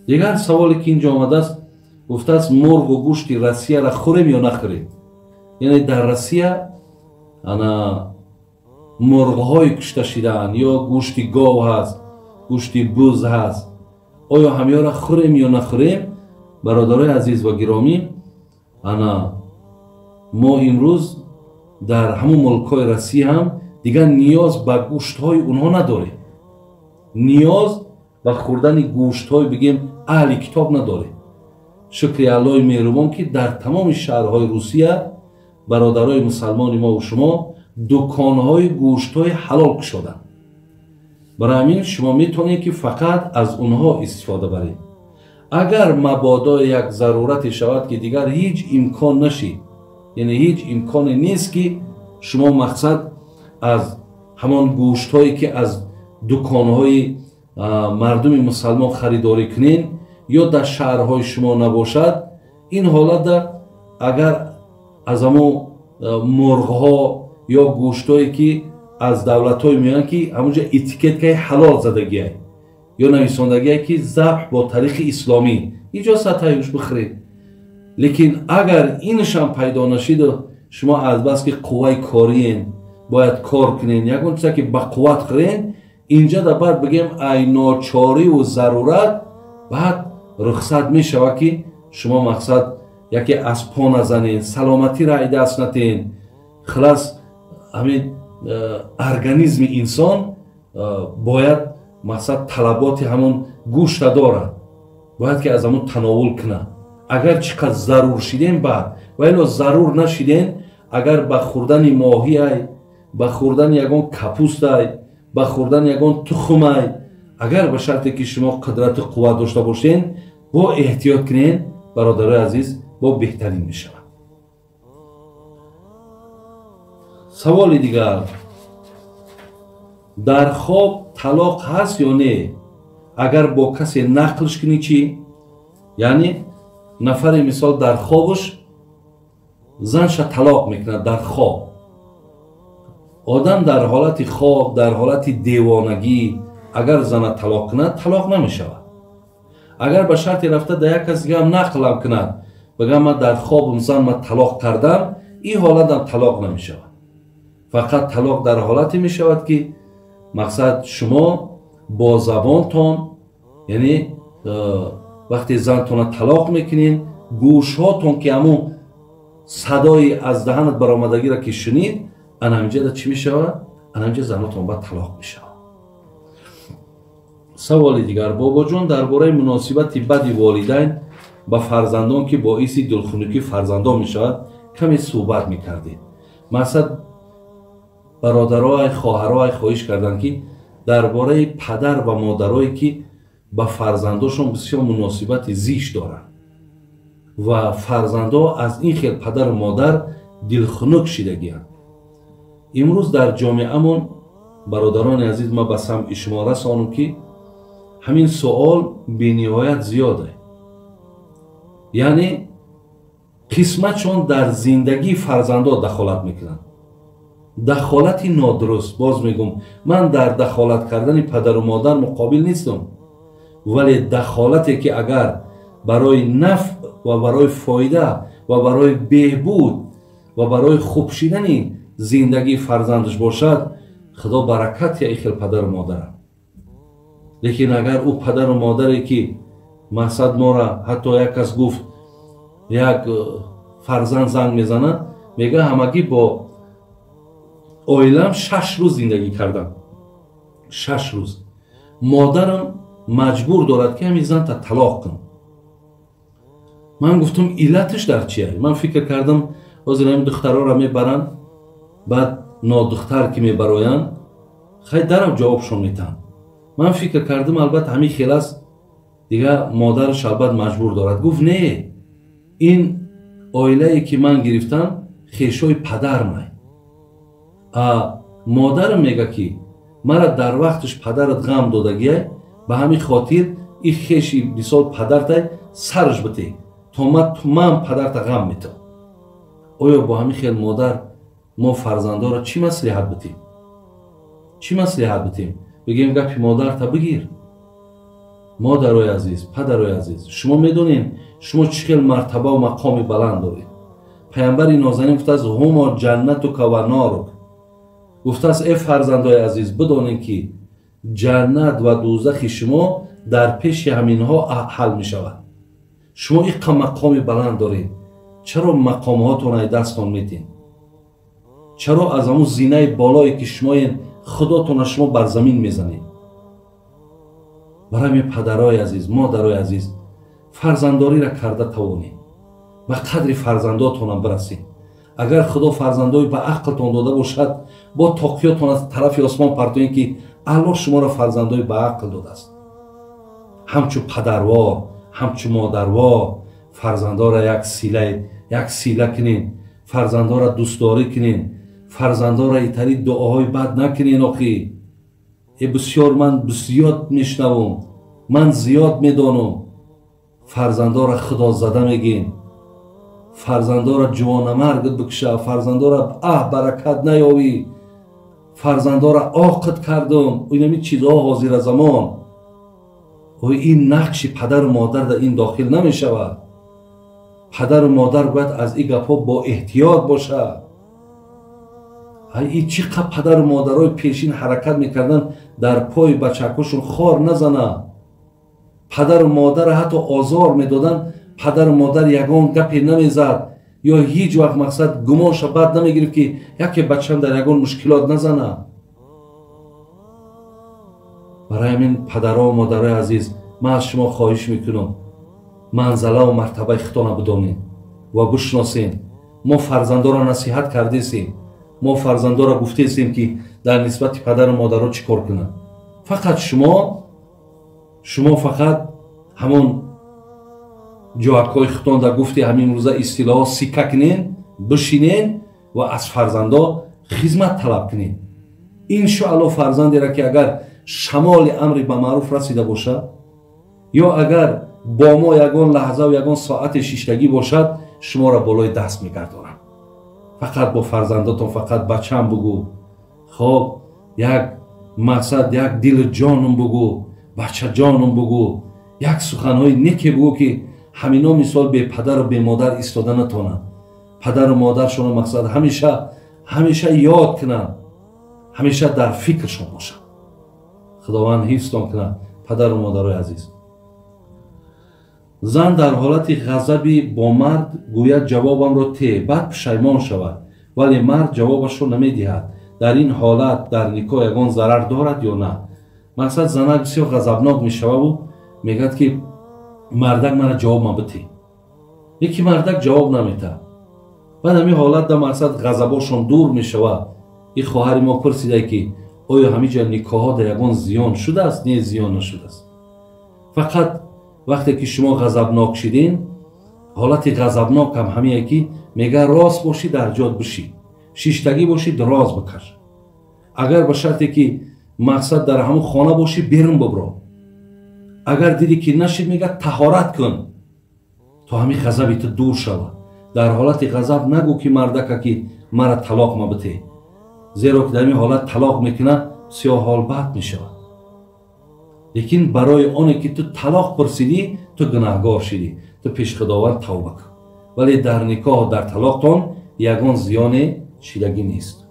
дигар саволе ки инҷо омадааст, гуфтааст мургу гӯшти Россияро хӯрем ё нахӯрем. яъне дар Россия мурғҳои кушта шудаанд ё гӯшти гов ҳаст, гӯшти буз ҳаст. оё ҳамёра хӯрем ё нахӯрем? бародарои азиз ва гиромӣ, мо имрӯз дар ҳамон мулкҳои Россия ҳам дигар ниёз ба гӯштҳои онҳо надорем. ниёз ба хӯрдани гӯштҳои бигем аҳли китоб надорем. шукри Аллоҳи меҳрубон ки дар тамоми шаҳрҳои Русия бародарои мусалмони мову шумо дуконҳои гӯштҳои ҳалол кушоданд. барои ҳамин шумо метавонед ки фақат аз онҳо истифода баред. агар мабодо як зарурате шавад ки дигар ҳеҷ имкон нашид, яъне ҳеҷ имконе нест ки шумо мақсад аз ҳамон гӯштҳое ки аз дуконҳои мардуми мусалмон харидорӣ кунед ё дар шаҳрҳои шумо набошад, ин ҳолатда агар аз ҳамон мурғҳо ё гӯштҳое ки аз давлатҳои меоянд ки ҳамонҷа этикеткаи ҳалол задагиай ё нависондагиай ки забҳ бо тариқи исломӣ, иҷозат ҳайуш бихӯред. лекин агар иншам пайдо нашиду шумо азбаски қувваи кориен бояд кор кунед, ягон чизе ки ба қувват хӯред, инҷа да баъд бигем ай ночориву зарурат баъд рухсат мешавад ки шумо мақсад яке аз по назанед, саломатиро ай даст натен. халас ҳамин организми инсон бояд мақсад талаботи ҳамон гӯшта дорад, бояд ки аз ҳамон тановул кунад. агар чӣ қадр зарур шидем баъд ва ило зарур нашидем, агар ба хӯрдани моҳиай, ба хӯрдани ягон капустай, ба хӯрдани ягон тухмай, агар ба шарте ки шумо қудрату қувват дошта бошед, бо эҳтиёт кунед, бародарои азиз, бо беҳтарин мешавад. саволи дигар, дар хоб талоқ ҳаст ё не? агар бо касе нақлш кунӣ чӣ? яъне нафаре мисол дар хобуш занша талоқ мекунад дар хоб. одам дар ҳолати хоб, дар ҳолати девонагӣ агар зана талоқ кунад, талоқ намешавад. агар ба шарте рафта дар як кас дигам нақлам кунад, бигам ман дар хобам зан ман талоқ кардам, ин ҳолатам талоқ намешавад. фақат талоқ дар ҳолате мешавад ки мақсад шумо бо забонтон, яъне вақте зантона талоқ мекунед, гӯшҳотон ки ҳамун садои аз даҳанат баромадагиро ки шунид, анамиҷада чӣ мешавад? анамиҷа занотон ба талоқ мешавад. саволи дигар, бобоҷон дар бораи муносибати бади волидайн ба фарзандон ки боиси дилхунукии фарзандон мешавад каме суҳбат мекардед. мақсад бародарои хоҳарои хоҳиш карданд ки дар бораи падар ва модарое ки ба фарзандошон бисёр муносибати зишт доранд ва фарзандо аз ин хел падару модар дилхунук шидагианд. имрӯз дар ҷомеамон бародарони азиз, ма ба самъи шумо расонам ки ҳамин суол бениҳоят зиёд аст. яъне қисматшон дар зиндагии фарзандо дахолат мекунанд. дахолати нодуруст. боз мегӯм, ман дар дахолат кардани падару модар муқобил нестам, вале дахолате ки агар барои нафъ ва барои фоида ва барои беҳбуд ва барои хуб шидани зиндагии фарзандаш бошад, худо баракат я ихел падару модарам. лекин агар ӯ падару модаре ки мақсад мора ҳатто як кас гуфт як фарзанд занг мезанад, мега ҳамагӣ бо оилам 6 рӯз зиндагӣ кардам. 6 рӯз. модарам маҷбур дорад ки ҳамин занта талоқ кун. ман гуфтам иллаташ дар чи аст? ман фикр кардам ҳозир ҳамин духтароро мебаранд, баъд нодухтар ки мебароянд хай дарам ҷавобшон метаҳанд. ман фикр кардам албатта ҳамин хел аст, дигар модараш албат маҷбур дорад. гуфт не, ин оилае ки ман гирифтам хешои падармай. модарам мега ки мара дар вақташ падарат ғам додагиай, ба ҳамин хотир и хеши бисол падартай сарш бите, то ман падарта ғам метам. оё бо ҳамин хел модар мо фарзандоро чӣ маслиҳат битем? چی маслиҳат битем? بگیم گپی مادر تا بگیر. مادرای عزیز، پدرای عزیز، شما میدونین شما چقدر مرتبه و مقام بلند دارید. پیامبر نازنین گفته است هما جنت و نار. گفته است ای فرزندای عزیز بدانید که جنت و دوزخ شما در پیش همینها حل می شود. شما این مقام بلند دارید. چرا مقاماتون ای دستان میتین؟ چرا از همون زینه بالایی که شما این خداتون شما بر زمین میزنید؟ برای پدرای عزیز، مادرای عزیز، فرزنداری را کرده توانید. به قدر فرزنداتون برسید. اگر خدا فرزندای به عقلتون داده باشد، با تاقیاتون از طرف آسمان پرتوین که الله شما را فرزندای به عقل داده است. همچو پدروار، همچو مادروار، فرزندا را یک سیله کنین، فرزندا را دوستداری کنین، فرزندا را ایتری دعاهای بد نکنین. آخی بسیار من بسیار میشنوم، من زیاد میدانم فرزندا را خدا زده میگین، فرزندا را جوانمرگ بکشه، فرزندا را برکت نیاوی، فرزندا را عاقد کردم. اینمی چیزها حاضر زمان. این نقش پدر و مادر در این داخل نمی شود. پدر و مادر باید از این گپ‌ها با احتیاط باشه. این چقدر پدر و مادرای پیشین حرکت میکردن در پای بچکاشون خار نزنه. پدر و مادر حتی آزار میدادن، پدر و مادر یگان گپی نمیزد یا هیچ وقت مقصد گمانش بد نمیگرفت که یکی بچم در یگان مشکلات نزنه. برای همین پدرها و مادرای عزیز، من از شما خواهش میکنم منزله و مرتبه خودتان بدانید و بشناسید. ما فرزندا را نصیحت کردیم، ما فرزندا را گفتیم که در نسبت پدر و مادرها چیکار کنند. فقط شما فقط همون جوکای خودتان در گفته همین روزا اصطلاح سیکه کنین، بشینین و از فرزندا خدمت طلب کنین. ان شاء الله فرزندی را که اگر شمال امر به معروف رسیده باشه یا اگر با ما یگان لحظه و یگان ساعت شیشتگی باشد، شما را بالای دست میگردانم. فقط با فرزنداتون فقط بچم بگو، خب یک مقصد یک دل جانم بگو، بچه جانم بگو، یک سخنهای نیکی بگو که همینا مثال به پدر و به مادر ایستاده نتونن. پدر و مادر شما مقصد همیشه یاد کنن، همیشه در فکرشون باشن. خداوند حفظتان کنه پدر و مادرای عزیز. زن در حالت غضبی با مرد گوید جوابم را ته، بعد پشیمان شود، ولی مرد جوابش را نمیدهد. در این حالت در نکاح یگان ضرر دارد یا نه؟ مقصد زنک بسیار غضبناک میشود و میگد که مردک من جواب بده. یکی مردک جواب نمیده. بعد همین حالت در مقصد غضباشون دور میشود. این خواهر ما پرسیده که آیا همینجا نکاح ها در یگان زیان شده است؟ نه، زیان نشده است. فقط وقتی که شما غضبناک شدین، حالت غضبناک هم همینه که میگه راست باشی در جاد بشی، شیشتگی باشی دراز بکش. اگر به شرطی که مقصد در همون خانه باشی بیرون ببرو. اگر دیدی که نشید میگه طهارت کن تا همین غضبی تو دور شود. در حالت غضب نگو که مردک که مرا طلاق مبته، زیرا که در این حالت طلاق میکنه سیاه حال بد میشود. لیکن برای آنی که تو طلاق پرسیدی تو گناهگار شدی، تو پیش خداوند توبه کن. ولی در نکاح در طلاقتان یگان زیان شدگی نیست.